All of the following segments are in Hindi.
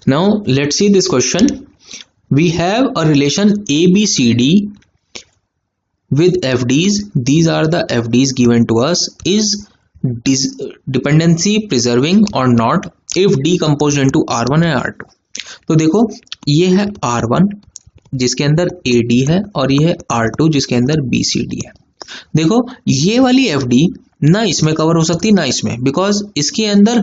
Now let's see this question. We have a relation ABCD with FDs. These are the FDs given to us. Is dependency preserving or not if decomposed into R1 and R2? तो देखो ये है R1 जिसके अंदर AD है और ये है R2 जिसके अंदर BCD है। देखो ये वाली FD ना इसमें कवर हो सकती ना इसमें, बिकॉज इसके अंदर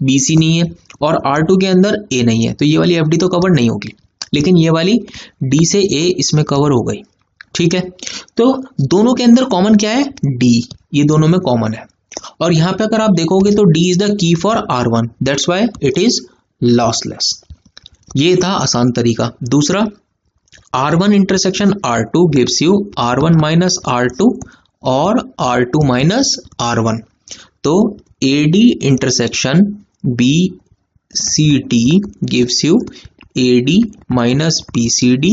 BC नहीं है और R2 के अंदर A नहीं है, तो ये वाली FD तो कवर नहीं होगी। लेकिन ये वाली D से A इसमें कवर हो गई, ठीक है। तो दोनों के अंदर कॉमन क्या है? D, ये दोनों में कॉमन है। और यहाँ पे अगर आप देखोगे तो D is the key for R1, that's why it is lossless. ये था आसान तरीका। दूसरा, R1 intersection R2 gives you R1 minus R2 और R2 माइनस R1। तो AD intersection BCD gives you AD minus BCD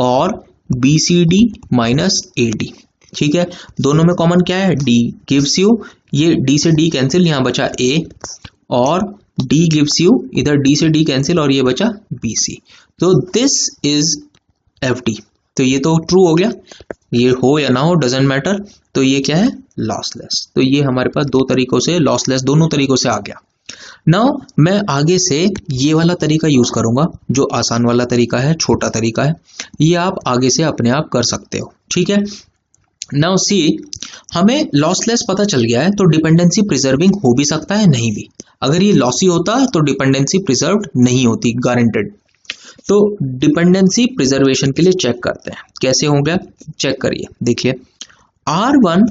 और BCD माइनस AD, ठीक है। दोनों में कॉमन क्या है? D गिव्स यू, ये D से D कैंसिल, यहाँ बचा A, और D गिव्स यू, इधर D से D कैंसिल और ये बचा BC। तो दिस इज FD। तो ये तो ट्रू हो गया, ये हो या ना हो डजेंट मैटर। तो ये क्या है? लॉसलेस। तो ये हमारे पास दो तरीकों से लॉसलेस, दोनों तरीकों से आ गया। नाउ मैं आगे से ये वाला तरीका यूज करूंगा जो आसान वाला तरीका है, छोटा तरीका है। ये आप आगे से अपने आप कर सकते हो, ठीक है। नाउ सी, हमें लॉसलेस पता चल गया है, तो डिपेंडेंसी प्रिजर्विंग हो भी सकता है, नहीं भी। अगर ये लॉसी होता तो डिपेंडेंसी प्रिजर्व्ड नहीं होती, गारंटेड। तो डिपेंडेंसी प्रिजर्वेशन के लिए चेक करते हैं कैसे हो गया। चेक करिए, देखिए R1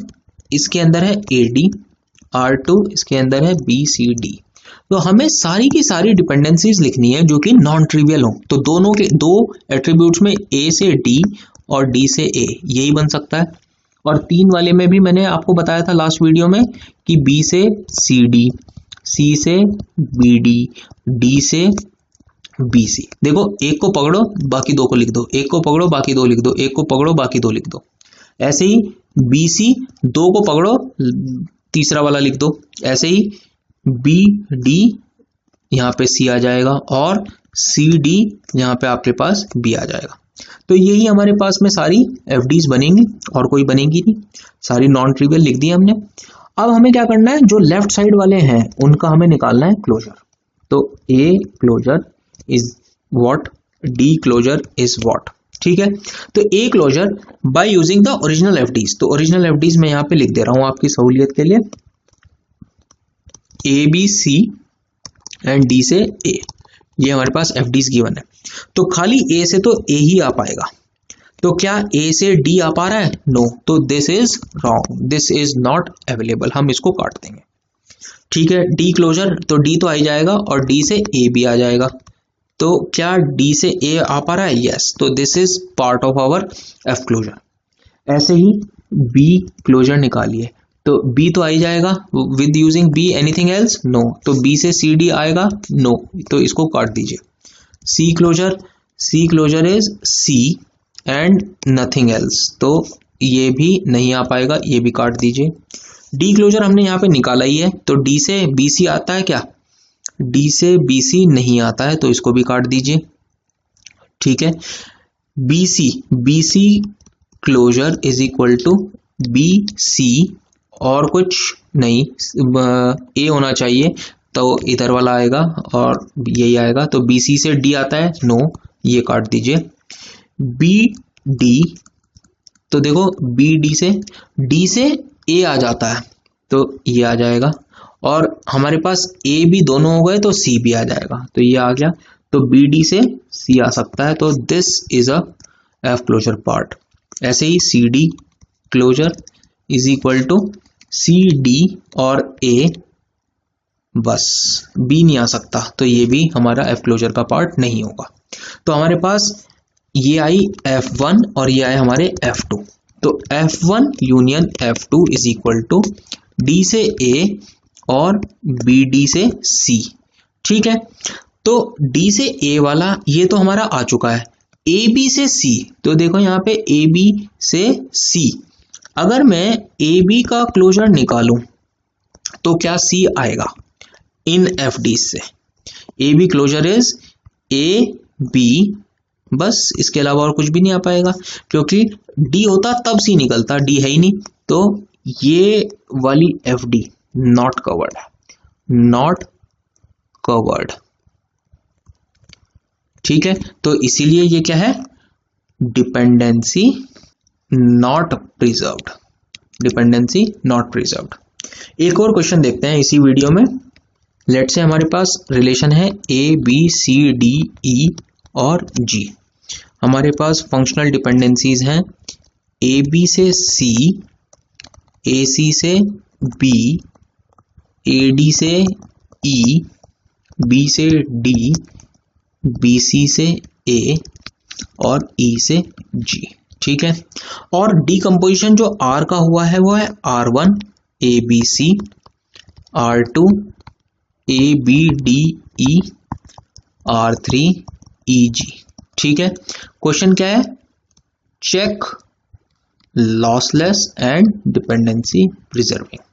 इसके अंदर है AD, R2 इसके अंदर है BCD। तो हमें सारी की सारी डिपेंडेंसीज लिखनी है जो कि नॉन ट्रिवियल हो। तो दोनों के दो एट्रीब्यूट्स में A से D और D से A, यही बन सकता है। और तीन वाले में भी मैंने आपको बताया था लास्ट वीडियो में कि B से CD, C से BD, D से BC। देखो एक को पकड़ो बाकी दो को लिख दो, एक को पकड़ो बाकी दो लिख दो, एक को पकड़ो बाकी दो लिख दो। ऐसे ही BC, दो को पकड़ो तीसरा वाला लिख दो। ऐसे ही BD यहाँ पे C आ जाएगा और CD यहाँ पे आपके पास B आ जाएगा। तो यही हमारे पास में सारी FDs बनेंगी और कोई बनेगी नहीं, सारी नॉन ट्रिवियल लिख दी हमने। अब हमें क्या करना है, जो लेफ्ट साइड वाले हैं उनका हमें निकालना है क्लोजर। तो A closure is what, D closure is what, ठीक है। तो A closure by using the original FDs। तो ओरिजिनल FDs मैं यहाँ पे लिख दे रहा हूं आपकी सहूलियत के लिए, A B C and D से A, ये हमारे पास FDs गिवन है। तो खाली A से तो A ही आ पाएगा। तो क्या A से D आ पा रहा है? नो। तो this is wrong, this is not available, हम इसको काट देंगे, ठीक है। D क्लोजर, तो D तो आ ही जाएगा और D से A भी आ जाएगा। तो क्या D से A आ पा रहा है? यस। तो this is part of our F closure. ऐसे ही B क्लोजर निकालिए, तो B तो आ ही जाएगा with using B, anything else? No. तो B से CD आएगा? नो। तो इसको काट दीजिए। C closure, C closure is C and nothing else, तो ये भी नहीं आ पाएगा, ये भी काट दीजिए। D क्लोजर हमने यहाँ पे निकाला ही है, तो D से BC आता है क्या? D से BC नहीं आता है, तो इसको भी काट दीजिए, ठीक है। BC closure is equal to BC और कुछ नहीं, A होना चाहिए, तो इधर वाला आएगा और यही आएगा। तो BC से D आता है? नो, ये काट दीजिए। BD, तो देखो BD से D से A आ जाता है, तो ये आ जाएगा। और हमारे पास A भी दोनों हो गए तो C भी आ जाएगा, तो ये आ गया। तो BD से C आ सकता है, तो this is a F closure part. ऐसे ही CD closure is equal to CD और A, बस B नहीं आ सकता, तो ये भी हमारा F क्लोजर का पार्ट नहीं होगा। तो हमारे पास ये आई F1 और ये आए हमारे F2। तो F1 union F2 is equal to D से A और BD से C, ठीक है। तो D से A वाला ये तो हमारा आ चुका है। AB से C, तो देखो यहाँ पे AB से C, अगर मैं AB का क्लोजर निकालूं तो क्या C आएगा इन FD से? AB closure is A B, बस इसके अलावा और कुछ भी नहीं आ पाएगा, क्योंकि डी होता तब सी निकलता, डी है ही नहीं। तो ये वाली एफ डी नॉट कवर्ड है, नॉट कवर्ड। ठीक है, तो इसीलिए ये क्या है, dependency not preserved, dependency not preserved. एक और क्वेश्चन देखते हैं इसी वीडियो में। लेट से हमारे पास रिलेशन है ए बी सी डी ई और जी। हमारे पास फंक्शनल डिपेंडेंसीज हैं ए बी से सी, ए सी से बी, ए डी से ई, बी से डी, बी सी से ए और ई से जी। ठीक है, और डीकम्पोजिशन जो आर का हुआ है वो है R1 ए बी सी, R2 A B D E, R3 E G. ठीक है, क्वेश्चन क्या है, check lossless and dependency preserving.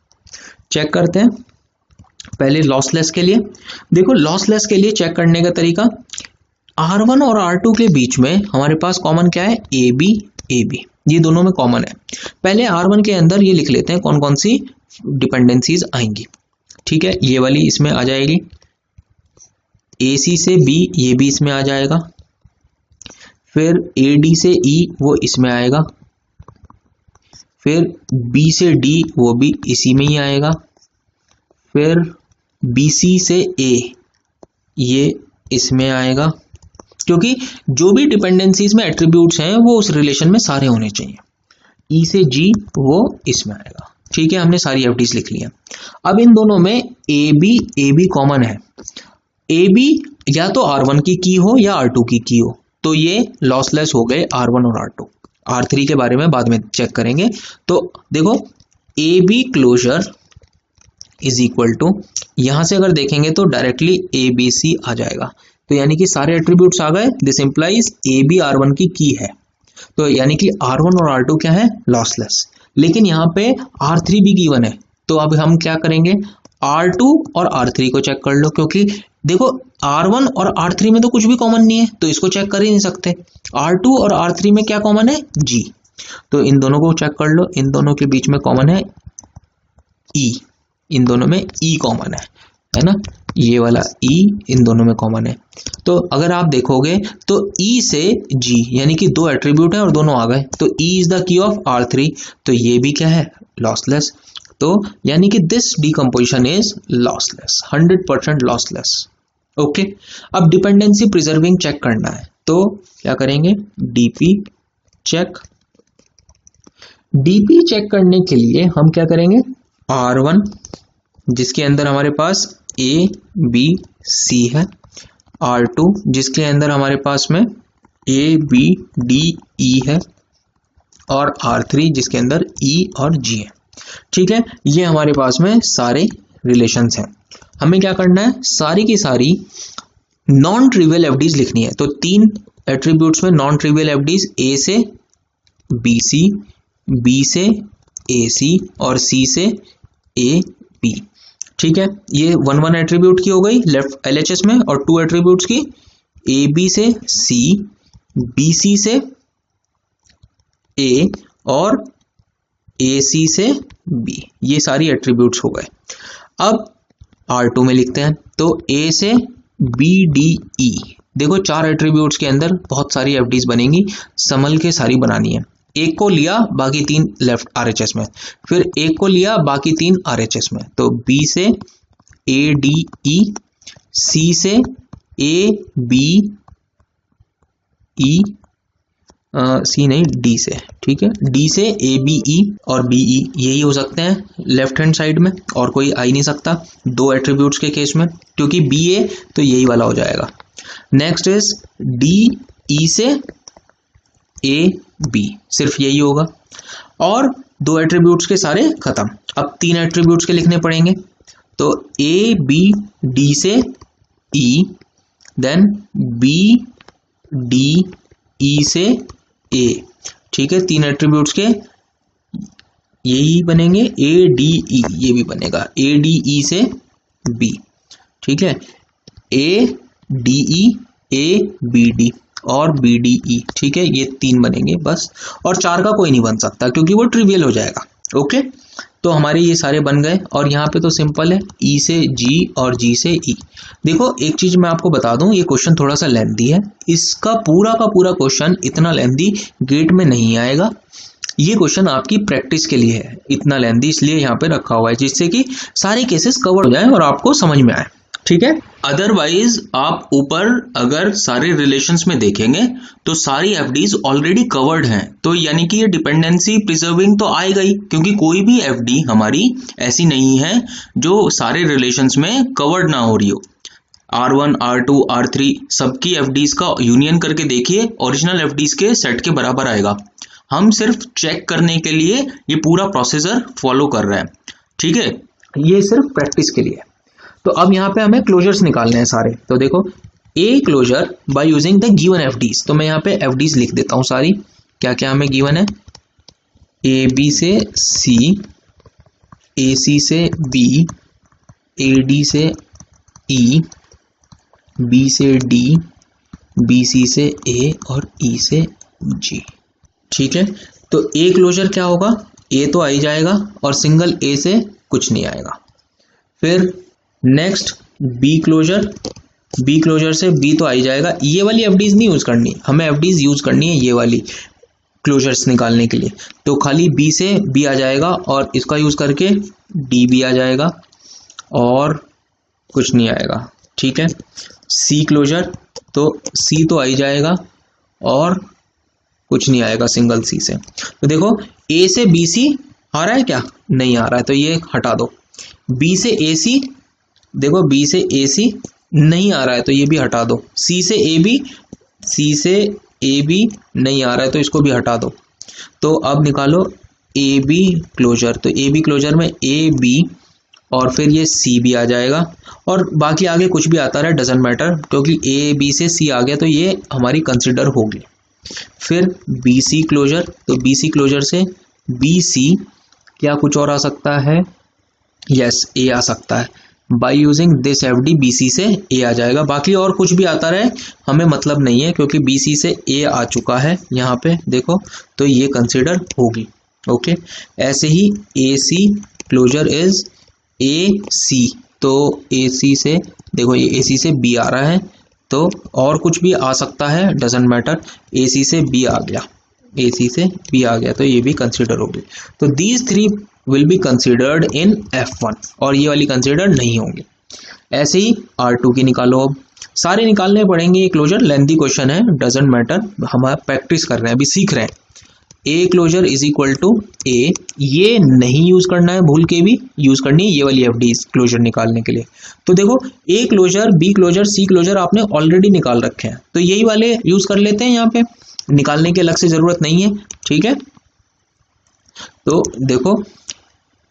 Check करते हैं पहले लॉसलेस के लिए। देखो लॉसलेस के लिए चेक करने का तरीका, R1 और R2 के बीच में हमारे पास कॉमन क्या है, ए बी, ये दोनों में कॉमन है। पहले R1 के अंदर ये लिख लेते हैं कौन कौन सी डिपेंडेंसीज आएंगी। ठीक है, ये वाली इसमें आ जाएगी, ए सी से बी ये भी इसमें आ जाएगा, फिर ए डी से ई वो इसमें आएगा, फिर बी से डी वो भी इसी में ही आएगा, फिर बी सी से ए ये इसमें आएगा, क्योंकि जो भी डिपेंडेंसीज में एट्रीब्यूट्स हैं वो उस रिलेशन में सारे होने चाहिए। ई से जी वो इसमें आएगा। ठीक है, हमने सारी एफडीज लिख ली हैं। अब इन दोनों में ए बी कॉमन है। ए बी या तो R1 की हो या R2 की हो, तो ये लॉसलेस हो गए R1 और R2। R3 के बारे में बाद में चेक करेंगे। तो देखो A B closure is equal to, यहां से अगर देखेंगे तो डायरेक्टली ए बी सी आ जाएगा, तो यानी कि सारे एट्रीब्यूट्स आ गए। This implies A B R1 की है, तो यानी कि R1 और R2 क्या है, लॉसलेस। लेकिन यहाँ पे R3 भी गिवन है, तो अब हम क्या करेंगे, R2 और R3 को चेक कर लो, क्योंकि देखो R1 और R3 में तो कुछ भी कॉमन नहीं है, तो इसको चेक कर ही नहीं सकते। R2 और R3 में क्या कॉमन है, G, तो इन दोनों को चेक कर लो। इन दोनों के बीच में कॉमन है E, इन दोनों में E कॉमन है ना, ये वाला E इन दोनों में कॉमन है। तो अगर आप देखोगे तो E से G यानी कि दो एट्रीब्यूट है और दोनों आ गए, तो E is the key of R3, तो ये भी क्या है, लॉसलेस। तो यानी कि this decomposition is lossless, 100% lossless. Okay, अब डिपेंडेंसी प्रिजर्विंग चेक करना है, तो क्या करेंगे, डीपी चेक। डीपी चेक करने के लिए हम क्या करेंगे, R1 जिसके अंदर हमारे पास ए बी सी है, R2 जिसके अंदर हमारे पास में ए बी डी ई है, और R3 जिसके अंदर E और G है। ठीक है, ये हमारे पास में सारे रिलेशंस हैं। हमें क्या करना है, सारी की सारी नॉन ट्रिवियल एफडीज लिखनी है। तो तीन एट्रीब्यूट्स में नॉन ट्रिवियल एफडीज, ए से बी सी, बी से ए सी और सी से ए बी। ठीक है, ये 1 एट्रीब्यूट की हो गई लेफ्ट एलएचएस में, और 2 एट्रीब्यूट्स की ए बी से सी, बी सी से ए और ए सी से बी, ये सारी एट्रीब्यूट्स हो गए। अब R2 में लिखते हैं, तो ए से बी डी ई, देखो 4 एट्रीब्यूट्स के अंदर बहुत सारी एफडीज बनेंगी, संभल के सारी बनानी है। एक को लिया बाकी 3 लेफ्ट आरएचएस में, फिर एक को लिया बाकी 3 आरएचएस में, तो बी से ए डी ई, सी से ए बी ई, सी नहीं डी से, ठीक है, डी से ए बी ई और बी ई, यही हो सकते हैं लेफ्ट हैंड साइड में, और कोई आ ही नहीं सकता 2 एट्रीब्यूट्स के केस में, क्योंकि बी ए तो यही वाला हो जाएगा। नेक्स्ट इज डी ई से ए बी, सिर्फ यही होगा, और 2 एट्रीब्यूट्स के सारे खत्म। अब 3 एट्रीब्यूट्स के लिखने पड़ेंगे, तो ए बी डी से ई, देन बी डी ई से ए, ठीक है, 3 एट्रीब्यूट्स के यही बनेंगे, ए डी ई ये भी बनेगा, ए डी ई से बी, ठीक है, A D E A B D और बी डी ई, ठीक है, ये 3 बनेंगे बस, और 4 का कोई नहीं बन सकता क्योंकि वो ट्रिवियल हो जाएगा। ओके, तो हमारे ये सारे बन गए, और यहाँ पे तो सिंपल है, ई से जी और जी से ई। देखो एक चीज मैं आपको बता दूं, ये क्वेश्चन थोड़ा सा लेंथी है, इसका पूरा का पूरा क्वेश्चन इतना लेंथी गेट में नहीं आएगा। ये क्वेश्चन आपकी प्रैक्टिस के लिए है, इतना लेंथी इसलिए यहाँ पे रखा हुआ है, जिससे कि सारे केसेस कवर हो जाए और आपको समझ में आए, ठीक है। अदरवाइज आप ऊपर अगर सारे रिलेशंस में देखेंगे तो सारी एफडीज ऑलरेडी कवर्ड हैं, तो यानी कि ये डिपेंडेंसी प्रिजर्विंग तो आएगा ही, क्योंकि कोई भी एफडी हमारी ऐसी नहीं है जो सारे रिलेशंस में कवर्ड ना हो रही हो। R1, R2, R3 सबकी एफडीज का यूनियन करके देखिए, ओरिजिनल एफडीज के सेट के बराबर आएगा। हम सिर्फ चेक करने के लिए ये पूरा प्रोसीजर फॉलो कर रहे हैं, ठीक है, ये सिर्फ प्रैक्टिस के लिए। तो अब यहाँ पे हमें क्लोजर्स निकालने हैं सारे। तो देखो A closure by using the given FDs, तो मैं यहाँ पे एफडीज लिख देता हूँ सारी, क्या क्या हमें गिवन है, ए बी से सी, ए सी से बी, ए डी से ई, बी से डी, बी सी से ए और ई से जी, ठीक है। तो ए क्लोजर क्या होगा, ए तो आ ही जाएगा और सिंगल ए से कुछ नहीं आएगा। फिर next be closer, B closure से बी तो आ ही जाएगा, ये वाली एफडीज नहीं यूज करनी, हमें एफडीज यूज करनी है ये वाली क्लोजर्स निकालने के लिए। तो खाली बी से बी आ जाएगा और इसका यूज करके डी भी आ जाएगा और कुछ नहीं आएगा, ठीक है। सी क्लोजर, तो सी तो आ ही जाएगा और कुछ नहीं आएगा सिंगल सी से। तो देखो ए से बी सी आ रहा है क्या, नहीं आ रहा है, तो ये हटा दो। बी से ए सी, देखो बी से ए सी नहीं आ रहा है तो ये भी हटा दो। सी से ए बी, सी से ए बी नहीं आ रहा है तो इसको भी हटा दो। तो अब निकालो ए बी क्लोजर, तो ए बी क्लोजर में ए बी और फिर ये सी भी आ जाएगा, और बाकी आगे कुछ भी आता रहा डजेंट मैटर, क्योंकि ए बी से सी आ गया तो ये हमारी कंसिडर होगी। फिर बी सी क्लोजर, तो बी सी क्लोजर से बी सी, क्या कुछ और आ सकता है, यस ए आ सकता है, by using this FD B C से ए आ जाएगा। बाकी और कुछ भी आता रहे हमें मतलब नहीं है, क्योंकि बी सी से ए आ चुका है यहाँ पे देखो, तो ये कंसिडर होगी। ओके, ऐसे ही ए सी क्लोजर इज ए सी, तो ए सी से देखो ये ए सी से बी आ रहा है, तो और कुछ भी आ सकता है डजेंट मैटर, ए सी से बी आ गया, ए सी से बी आ गया तो ये भी कंसिडर होगी। तो these three will be considered in F1 और ये वाली कंसिडर नहीं होंगे। ऐसे ही R2 की निकालो, अब सारे निकालने पड़ेंगे, ये क्लोजर लेंथी क्वेश्चन है, डजेंट मैटर, हम प्रैक्टिस कर रहे हैं, अभी सीख रहे हैं। A closure is equal to A, ये नहीं यूज करना है, भूल के भी यूज करनी है ये वाली एफडी क्लोजर निकालने के लिए। तो देखो A closure, B closure, C closure आपने ऑलरेडी निकाल रखे हैं, तो यही वाले यूज कर लेते हैं, यहाँ पे निकालने की अलग से जरूरत नहीं है, ठीक है। तो देखो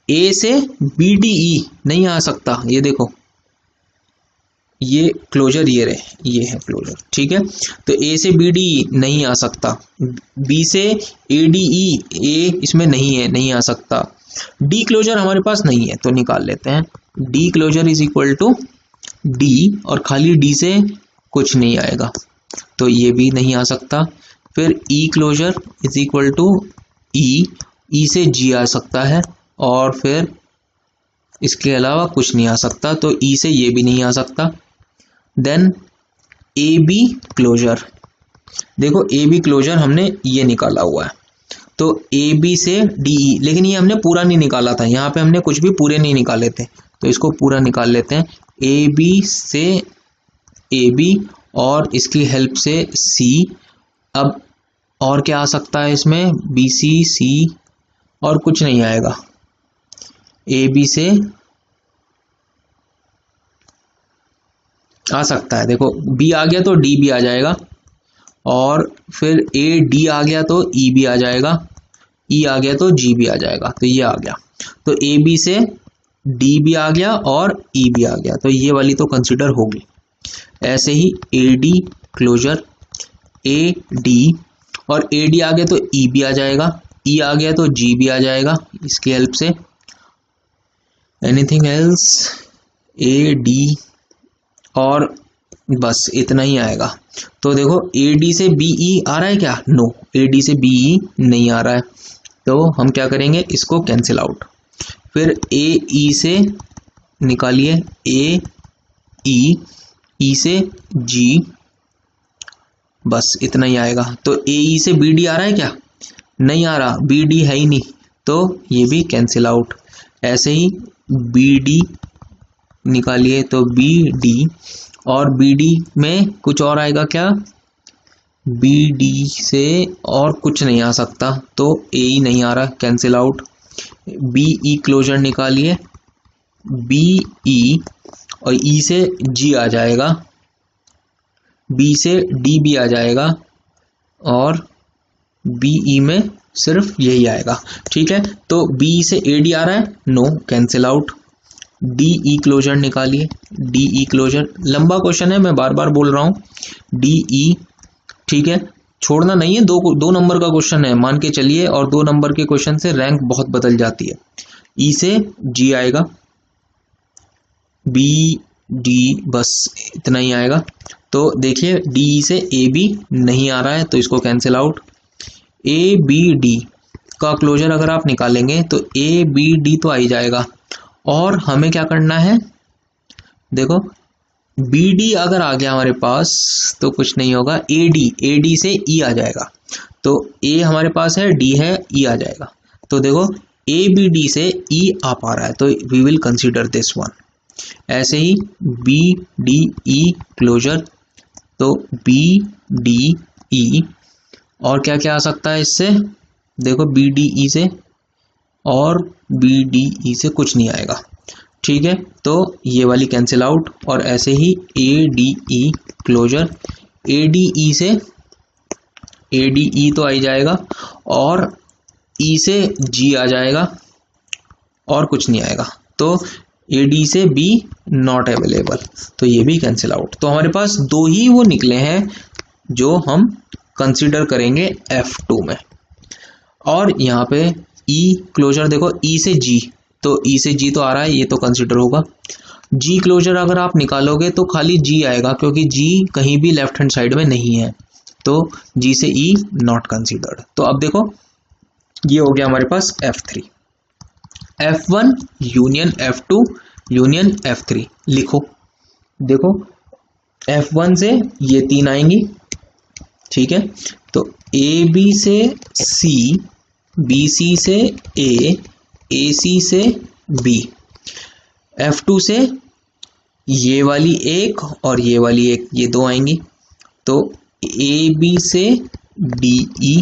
ए से बी डी ई नहीं आ सकता, ये देखो ये क्लोजर, ये रहे, ये है क्लोजर, ठीक है। तो ए से बी डी ई नहीं आ सकता, बी से ए डी ई, ए इसमें नहीं है, नहीं आ सकता। डी क्लोजर हमारे पास नहीं है तो निकाल लेते हैं, D closure is equal to D, और खाली डी से कुछ नहीं आएगा तो ये भी नहीं आ सकता। फिर ई क्लोजर इज इक्वल टू ई, ई से जी आ सकता है और फिर इसके अलावा कुछ नहीं आ सकता, तो ई से ये भी नहीं आ सकता। देन ए बी क्लोजर, देखो ए बी क्लोजर हमने ये निकाला हुआ है, तो ए बी से डी ई, लेकिन ये हमने पूरा नहीं निकाला था, यहाँ पे हमने कुछ भी पूरे नहीं निकाले थे, तो इसको पूरा निकाल लेते हैं। ए बी से ए बी और इसकी हेल्प से सी, अब और क्या आ सकता है इसमें, बी सी सी और कुछ नहीं आएगा, ए बी से आ सकता है, देखो बी आ गया तो डी भी आ जाएगा, और फिर ए डी आ गया तो ई भी आ जाएगा, ई आ गया तो जी भी आ जाएगा, तो ये आ गया। तो ए बी से डी भी आ गया और ई भी आ गया, तो ये वाली तो कंसिडर होगी। ऐसे ही A D closure, A D और ए डी आ गया तो ई भी आ जाएगा, ई आ गया तो जी भी आ जाएगा इसकी हेल्प से। एनीथिंग एल्स, ए डी और बस इतना ही आएगा। तो देखो ए डी से बी ई आ रहा है क्या? नो, ए डी से बी ई नहीं आ रहा है। तो हम क्या करेंगे, इसको कैंसिल आउट। फिर ए ई से निकालिए, ए ई से जी, बस इतना ही आएगा। तो ए ई से बी डी आ रहा है क्या? नहीं आ रहा, बी डी है ही नहीं, तो ये भी कैंसिल आउट। ऐसे ही बी डी निकालिए, तो बी डी, और बी डी में कुछ और आएगा क्या? बी डी से और कुछ नहीं आ सकता, तो ए ई नहीं आ रहा, cancel out. B E closure निकालिए, बी ई और ई से जी आ जाएगा, बी से डी भी आ जाएगा, और बी ई में सिर्फ यही आएगा। ठीक है, तो बी से ए डी आ रहा है, no, cancel out. D E closure निकालिए, डी ई क्लोजर, लंबा क्वेश्चन है, मैं बार बार बोल रहा हूं, डी ई। ठीक है, छोड़ना नहीं है, दो नंबर का क्वेश्चन है, मान के चलिए, और 2 नंबर के क्वेश्चन से रैंक बहुत बदल जाती है। ई से जी आएगा, बी डी, बस इतना ही आएगा। तो देखिए डी से ए बी नहीं आ रहा है, तो इसको cancel out. A B D का क्लोजर अगर आप निकालेंगे तो ए बी डी तो आ ही जाएगा, और हमें क्या करना है, देखो बी डी अगर आ गया हमारे पास तो कुछ नहीं होगा, ए डी से ई आ जाएगा, तो ए हमारे पास है, डी है, ई आ जाएगा। तो देखो ए बी डी से ई आ पा रहा है, तो we will consider this one. ऐसे ही बी डी ई क्लोजर, तो बी डी ई, और क्या क्या आ सकता है इससे, देखो बी डी ई से और बी डी ई से कुछ नहीं आएगा। ठीक है, तो ये वाली कैंसिल आउट, और ऐसे ही A D E closure, A D E से ए डी ई तो आ ही जाएगा, और ई से जी आ जाएगा, और कुछ नहीं आएगा, तो ए डी से बी नॉट अवेलेबल, तो ये भी कैंसिल आउट। तो हमारे पास 2 ही वो निकले हैं जो हम कंसीडर करेंगे F2 में। और यहाँ पे ई क्लोजर देखो, ई से जी, तो ई से जी तो आ रहा है, ये तो कंसीडर होगा। जी क्लोजर अगर आप निकालोगे तो खाली जी आएगा, क्योंकि जी कहीं भी लेफ्ट हैंड साइड में नहीं है, तो जी से ई नॉट कंसीडर्ड। तो अब देखो ये हो गया हमारे पास F3, F1 union F2 union F3 लिखो। देखो F1 से ये 3 आएंगी, ठीक है, तो ए बी से सी, बी सी से ए सी से बी, F2 से ये वाली एक और ये वाली एक, ये 2 आएंगी, तो ए बी से D E,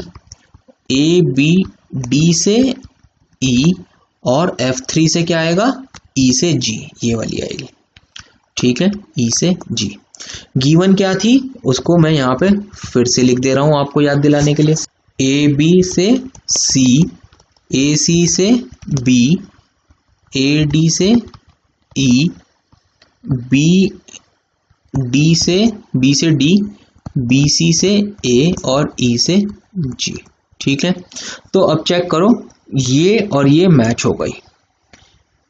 A B D से ई, और F3 से क्या आएगा, ई से जी, ये वाली आएगी। ठीक है, ई से जी। गिवन क्या थी उसको मैं यहाँ पे फिर से लिख दे रहा हूँ आपको याद दिलाने के लिए, ए बी से सी, ए सी से बी, ए डी से ई, बी डी से बी से डी, बी सी से ए, और ई से जी। ठीक है, तो अब चेक करो, ये और ये मैच हो गई,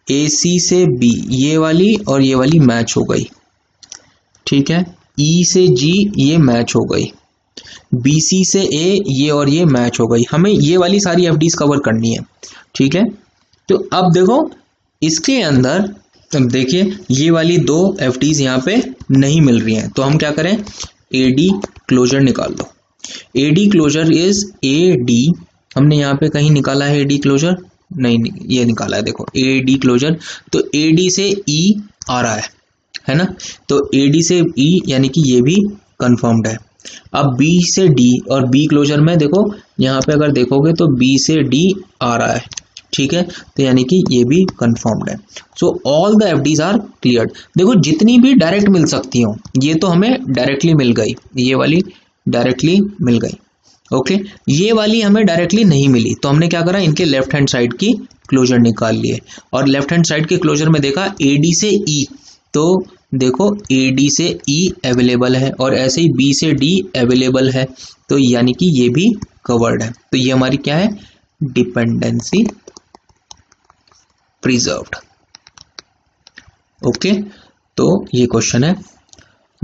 ए सी से बी ये वाली और ये वाली मैच हो गई। ठीक है, ई से जी ये मैच हो गई, बी सी से ए ये और ये मैच हो गई। हमें ये वाली सारी एफडीज कवर करनी है। ठीक है, तो अब देखो इसके अंदर, अब देखिए ये वाली 2 एफडीज यहाँ पे नहीं मिल रही हैं, तो हम क्या करें, ए डी क्लोजर निकाल दो। A D closure is A D, हमने यहाँ पे कहीं निकाला है ए डी क्लोजर, नहीं ये निकाला है, देखो ए डी क्लोजर, तो ए डी से ई आ रहा है ना, तो ए डी से ई यानी कि ये भी कंफर्म्ड है। अब बी से डी, और बी क्लोजर में देखो यहाँ पे अगर देखोगे तो बी से डी आ रहा है। ठीक है, तो यानी कि ये भी कंफर्म्ड है। So all the FDs are cleared. देखो जितनी भी डायरेक्ट मिल सकती हो, ये तो हमें डायरेक्टली मिल गई, ये वाली डायरेक्टली मिल गई। ओके, ये वाली हमें डायरेक्टली नहीं मिली, तो हमने क्या करा, इनके लेफ्ट हैंड साइड की क्लोजर निकाल लिए, और लेफ्ट हैंड साइड के क्लोजर में देखा ए डी से ई, तो देखो ए डी से ई अवेलेबल है, और ऐसे ही बी से डी अवेलेबल है, तो यानी कि ये भी कवर्ड है। तो ये हमारी क्या है, डिपेंडेंसी प्रिजर्व्ड। ओके, तो ये क्वेश्चन है।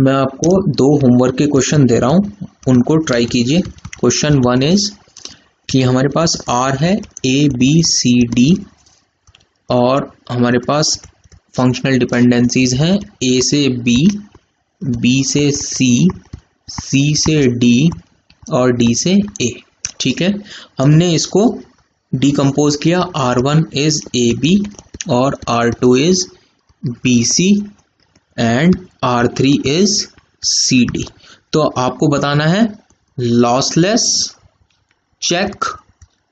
मैं आपको 2 होमवर्क के क्वेश्चन दे रहा हूँ, उनको ट्राई कीजिए। क्वेश्चन 1 इज कि हमारे पास R है ABCD और हमारे पास फंक्शनल डिपेंडेंसीज हैं A से B, B से C, C से D और D से A। ठीक है, हमने इसको डिकम्पोज किया। R1 इज AB और R2 इज BC एंड R3 इज CD। तो आपको बताना है lossless check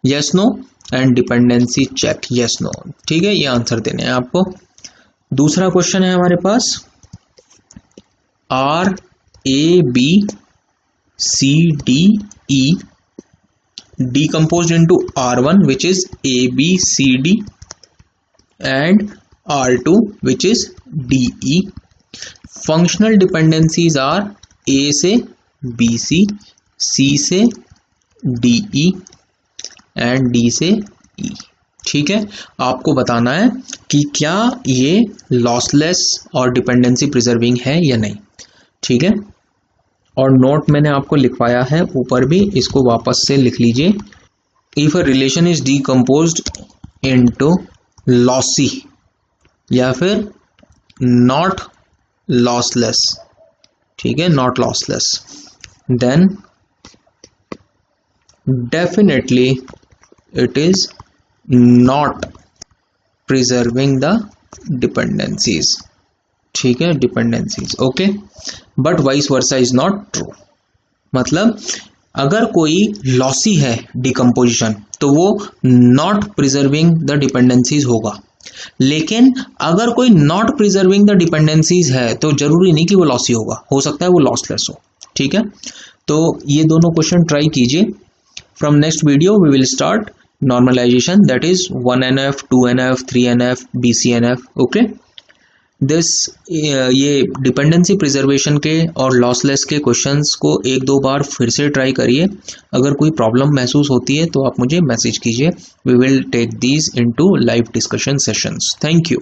yes no and dependency check yes no. ठीक है, ये आंसर देने हैं आपको। दूसरा क्वेश्चन है हमारे पास R A B C D E decomposed into R1 which is A B C D and R2 which is D E। Functional dependencies are A से B C, C से D E एंड D से E। ठीक है, आपको बताना है कि क्या ये लॉसलेस और डिपेंडेंसी प्रिजर्विंग है या नहीं। ठीक है, और नोट मैंने आपको लिखवाया है ऊपर भी, इसको वापस से लिख लीजिए। If a relation is decomposed into lossy या फिर नॉट लॉसलेस, ठीक है, not lossless, then definitely it is not preserving the dependencies. ठीक है, dependencies okay, but vice versa is not true. मतलब अगर कोई लॉसी है डिकम्पोजिशन तो वो नॉट प्रिजर्विंग द डिपेंडेंसीज होगा, लेकिन अगर कोई नॉट प्रिजर्विंग द डिपेंडेंसीज है तो जरूरी नहीं कि वो लॉसी होगा, हो सकता है वो लॉसलेस हो। ठीक है, तो ये दोनों क्वेश्चन ट्राई कीजिए। From next video we will start normalisation, that is 1NF 2NF 3NF BCNF। Okay, this ये डिपेंडेंसी प्रिजर्वेशन के और लॉसलेस के क्वेश्चंस को 1-2 बार फिर से ट्राई करिए। अगर कोई प्रॉब्लम महसूस होती है तो आप मुझे मैसेज कीजिए। We will take these into live discussion sessions. Thank you.